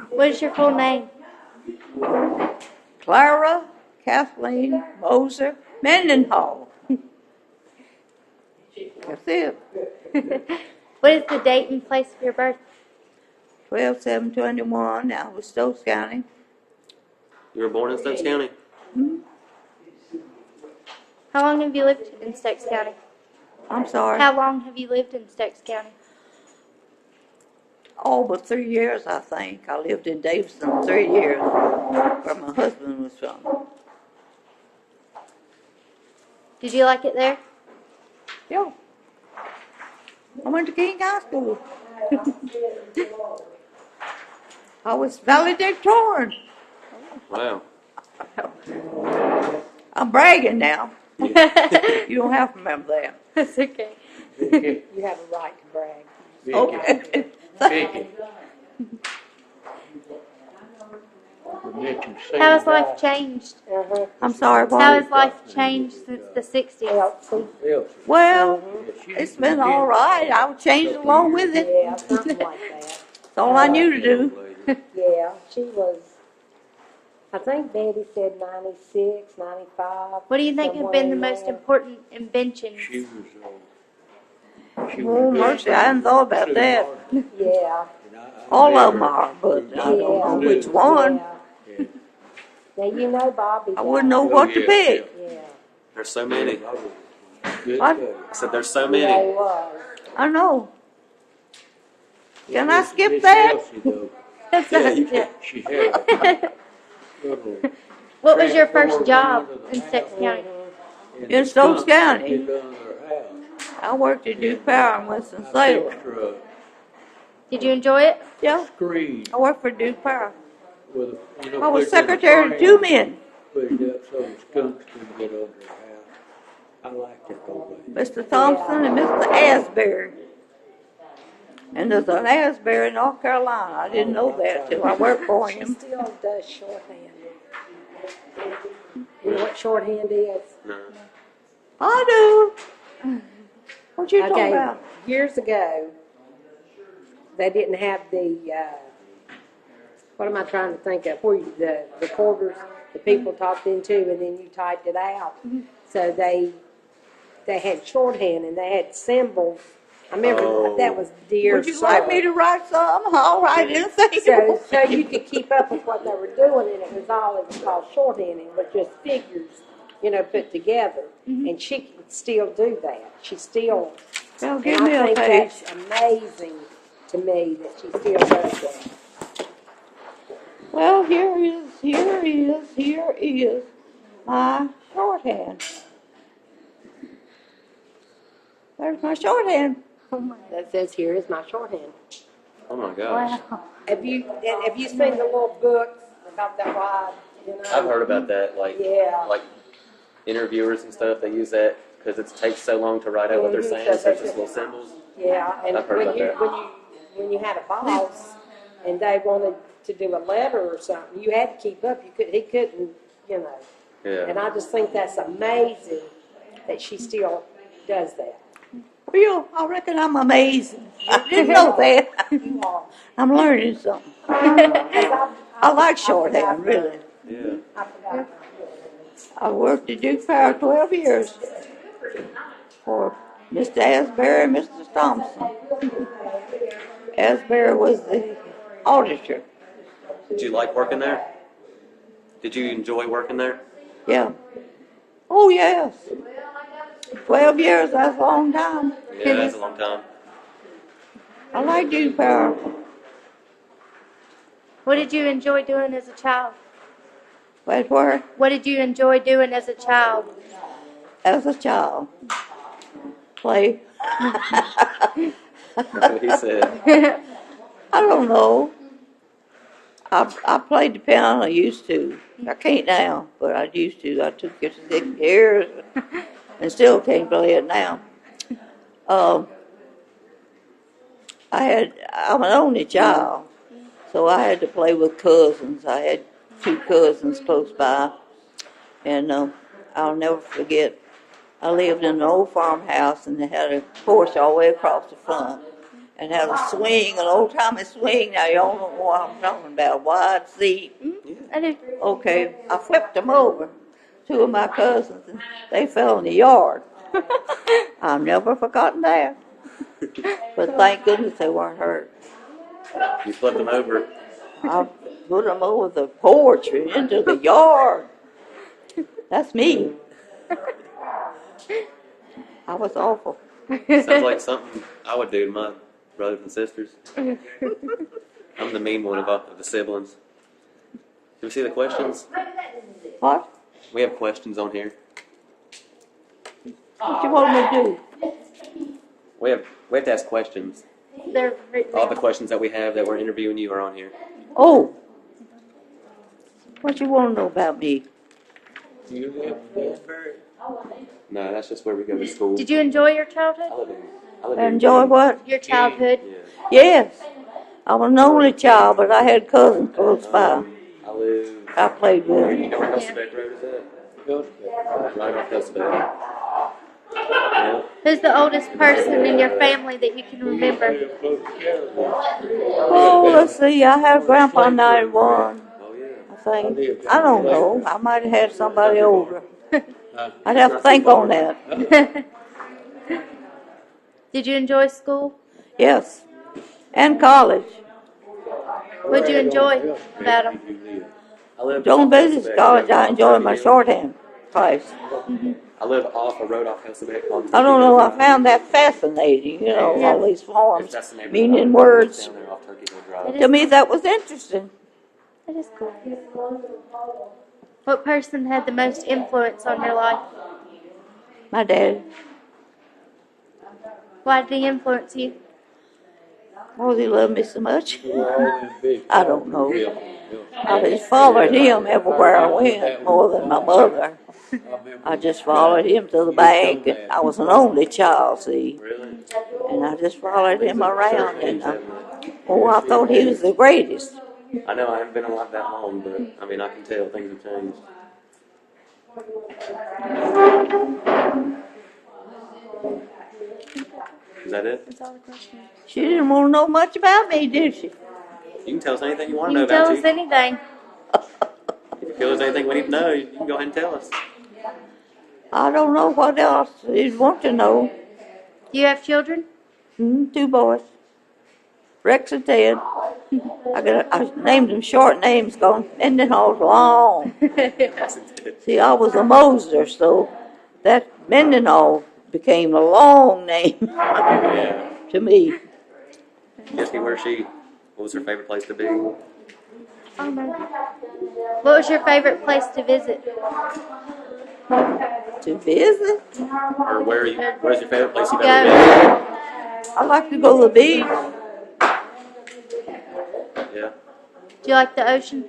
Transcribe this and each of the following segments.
What is your full name? Clara Kathleen Moser Mendenhall. That's it. What is the date and place of your birth? 12/7/21. Now with Stokes County. You were born in Stokes County? How long have you lived in Stokes County? I'm sorry. How long have you lived in Stokes County? All but 3 years, I think. I lived in Davison 3 years, where my husband was from. Did you like it there? Yeah. I went to King High School. I was valedictorian. Wow. I'm bragging now. You don't have to remember that. That's okay. You have a right to brag. Okay. Vicky. How has life changed? I'm sorry, How Bobby. has life changed since the 60s? Well, it's been all right. I would change along with it. Yeah, something like that. That's all I knew to do. Yeah, she was, I think Betty said 96, 95. What do you think have been the most important inventions? She was Oh, mercy, I hadn't thought about that. Yeah. All of them are, but I don't know which one. Yeah. Now, you know Bobby. I wouldn't know what to pick. Yeah. There's so many. What? I said there's so Yeah, many. he was. I know. Can I skip that? That's Yeah, you can. She had What was your first job in Stokes County? In Stokes County. I worked at Duke Power in Winston-Salem. Did you enjoy it? Yeah, Screen I worked for Duke Power. with a, I was secretary to 2 men. Put it up so the skunks couldn't get under the house. I liked it all that. Mr. Thompson and Mr. Asbury. And there's an Asbury in North Carolina. I didn't know that till I worked for She him. still does shorthand. You know what shorthand is? No. I do. What you talking Okay, about? years ago, they didn't have the, what am I trying to think of? Where you, the recorders, the people talked into, and then you typed it out. So they had shorthand and they had symbols. I remember that was dear. Would you like me to write some? I'll write anything. So you could keep up with what they were doing, and it was called shorthanding, but just figures, put together. And she can still do that. She still. Now give and me I a think page. that's amazing to me that she still does that. Well, here is my shorthand. There's my shorthand. That says here is my shorthand. Oh my gosh. Wow. Have you seen the little books about that wide? I've heard about that. Yeah. Like interviewers and stuff, they use that because it takes so long to write out what they're saying. So it's just little symbols. Yeah, and I've heard when about you had a boss and they wanted to do a letter or something, you had to keep up. He couldn't. Yeah. And I just think that's amazing that she still does that. Well, I reckon I'm amazing. I didn't know that. You are. I'm learning something. I like shorthand, really. Yeah. I forgot. I worked at Duke Power 12 years for Mr. Asbury and Mr. Thompson. Asbury was the auditor. Did you like working there? Did you enjoy working there? Yeah. Oh, yes. 12 years, that's a long time. Yeah, that's a long time. I like Duke Power. What did you enjoy doing as a child? But where? What did you enjoy doing as a child? As a child. Play. That's what he said. I don't know. I played the piano, I used to. I can't now, but I used to. I took it 6 years and still can't play it now. I'm an only child, so I had to play with cousins. I had 2 cousins close by, and I'll never forget, I lived in an old farmhouse, and they had a porch all the way across the front, and had a swing, an old-timey swing. Now, you all know what I'm talking about, wide seat. I do. Okay, I flipped them over. Two of my cousins, and they fell in the yard. I've never forgotten that. But thank goodness they weren't hurt. You flipped them over. I put them over the porch and into the yard. That's me. I was awful. Sounds like something I would do to my brothers and sisters. I'm the mean one of the siblings. Do we see the questions? What? We have questions on here. What you want me to do? We have to ask questions. They're written. All the questions that we have that we're interviewing you are on here. Oh. What you want to know about me? You live in Danbury? No, that's just where we go to school. Did you enjoy your childhood? I live in Enjoy what? Your childhood? Yeah. Yes. I was an only child, but I had cousins close by. I live. I played with them. You know where Helsebeck Road is at? Gilsbert. Right off Helsebeck. Yeah. Who's the oldest person in your family that you can remember? Live close to Carolina. Oh, let's see. I had Grandpa 91, Oh yeah. I think. I don't know. I might have had somebody older. Huh? I'd have to think on that. Did you enjoy school? Yes. And college. What'd you enjoy about them? I live Doing off business Helsebeck. college, I enjoyed my shorthand class. I live off a road off Helsebeck called. I don't know, I found that fascinating, you know, all these forms, That's the neighborhood meaning I live in, words. down there off Turkey Hill It Drive. is- To me, that was interesting. That is cool. What person had the most influence on your life? My dad. Why did he influence you? Oh, he loved me so much. We're all in big. I don't know. Yeah. I just followed him everywhere I went more than my mother. I just followed him to the bank. And I was an only child, see, Really? and I just followed him around. And I thought he was the greatest. I know I haven't been alive that long, but I mean I can tell things have changed. Is that it? That's all the questions. She didn't want to know much about me, did she? You can tell us anything you want You to can know tell about us you. anything. If you feel there's anything we need to know, you can go ahead and tell us. I don't know what else you'd want to know. Do you have children? 2 boys, Rex and Ted. I named them short names, going Mendenhall's long. Yes, it did. See, I was a Moser, so that Mendenhall became a long name Yeah. to me. Jesse, what was her favorite place to be? Oh, no. What was your favorite place to visit? To visit, Or where's your favorite place you've Go. ever been? I like to go to the beach. Yeah. Do you like the ocean?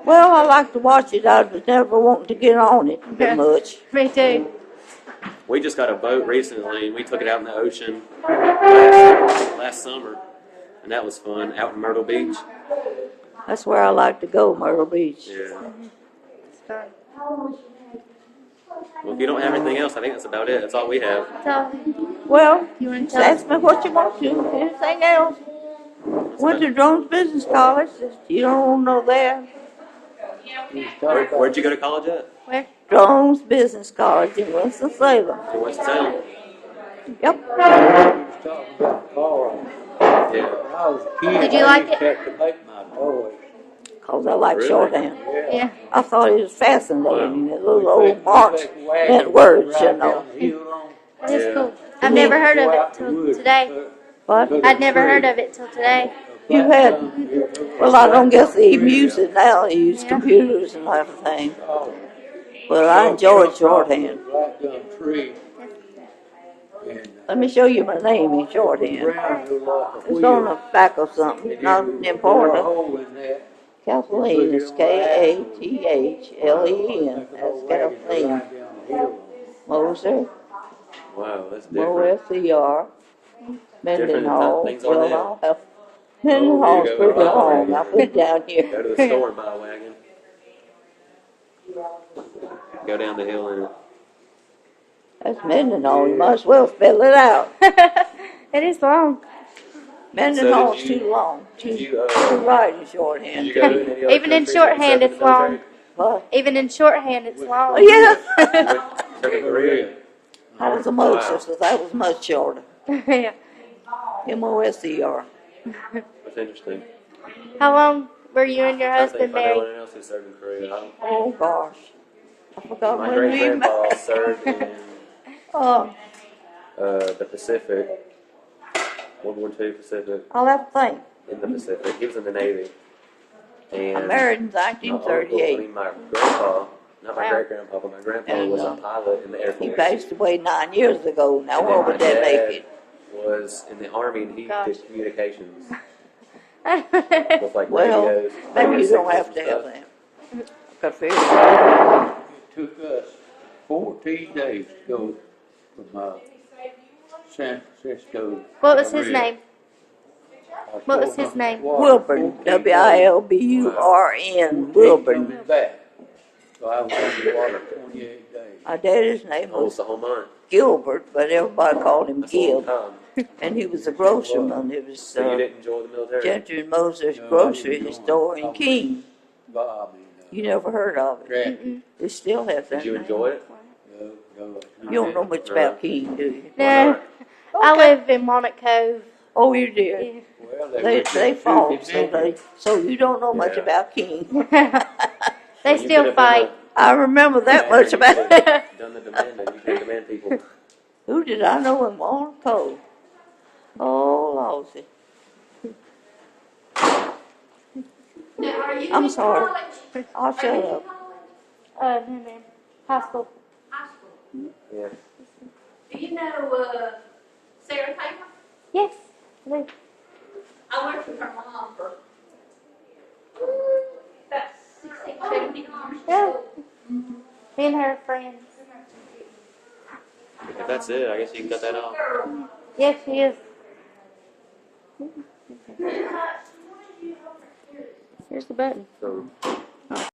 Well, I like to watch it. I was never wanting to get on it too much. Me too. We just got a boat recently, and we took it out in the ocean last summer, and that was fun, out in Myrtle Beach. That's where I like to go, Myrtle Beach. Yeah. It's fun. Well, if you don't have anything else, I think that's about it. That's all we have. That's all. Well, You want just to tell us? ask me what you want to. Anything else? Went to Drones Business College. You don't know that. Where'd you go to college at? Where? Drones Business College in Winston-Salem. In Winston-Salem. Yep. We was talking about cars. Yeah. When I was a kid, Did you I like used to have to make my toys. Because I like Really? shorthand. Yeah. I thought it was fascinating. The little We old take- marks we take a wagon, meant words, ride you down know. the hill on, That is Yeah. cool. I've never heard of go it out the till woods, today. But I'd never heard of it till today. you had, well, I don't guess they even use it now. They use Yeah. computers and everything. Oh, But I enjoyed shorthand. Black gum tree. And Let me show you my name in shorthand. ground looked like a It's wheel. on the back of something, And not you put a important. hole in that. Kathleen is Kathleen. That's Kathleen. Moser, Wow, that's different. M-O-S-E-R, Mendenhall. things on Well, there. I'll have, Mendenhall's there you go. pretty long. I'll put it down Go here. to the store and buy a wagon. Go down the hill in it. That's Mendenhall. You might as well spell it out. It is long. Mendenhall's did you- too long. Did Too you, right in did shorthand. you go to any other Even in countries shorthand, that you it's served in the long. military? What? Even in shorthand, it's long. Oh, yeah. You served in Korea? I was a Moses, Wow. so that was much shorter. Yeah. MOSER. That's interesting. How long were you and your I think husband if I know married? anyone else who served in Korea. Oh, gosh. I forgot My when great we grandpa met. served in Oh, the Pacific, World War II Pacific, I'll have to think. in the Pacific. He was in the Navy. And I married in my uncle, 1938. my grandpa, not my Wow. great grandpa, but my grandpa And, was a pilot in the Air He Force. passed away 9 years ago. Now, And what then would my that make dad it? was in the Army, and he Gosh. did communications with like Well, radios. maybe radio you don't have signals to and have stuff. that. Could figure it out. It took us 14 days to go from San Francisco. What was his to name? What was his name? Wilburn, W-I-L-B-U-R-N, Wilburn. Coming back. So I was on the water 28 days. My daddy's name Almost was a whole month. Gilbert, but everybody called him That's a long Gib. time. And he was a grocerman. It was So you didn't enjoy the military? Gentry and Moses No, I Grocery didn't Store know in it. King. Bob, You never heard of it. Drafted. They still have that Did you name. enjoy it? No. You don't know much about King, do you? No, I live in Walnut Cove. Oh, you did. Yeah. Well, They fought, so you don't know much Yeah. about King. They You still could've been fight. I remember that much about You it. could have done the demanding. You could demand people. Who did I know in Walnut Cove? Oh, Lawsy. Now, are you I'm in sorry. college? I'll Are shut you in up. college? No, ma'am. High school. High school. Yeah. Do you know, Sarah Taylor? Yes. I do. I worked with her mom for about 16, 17 years. Yeah. Me and her are friends. If that's it, I guess you can cut that off. Yes, she is. Here's the button. So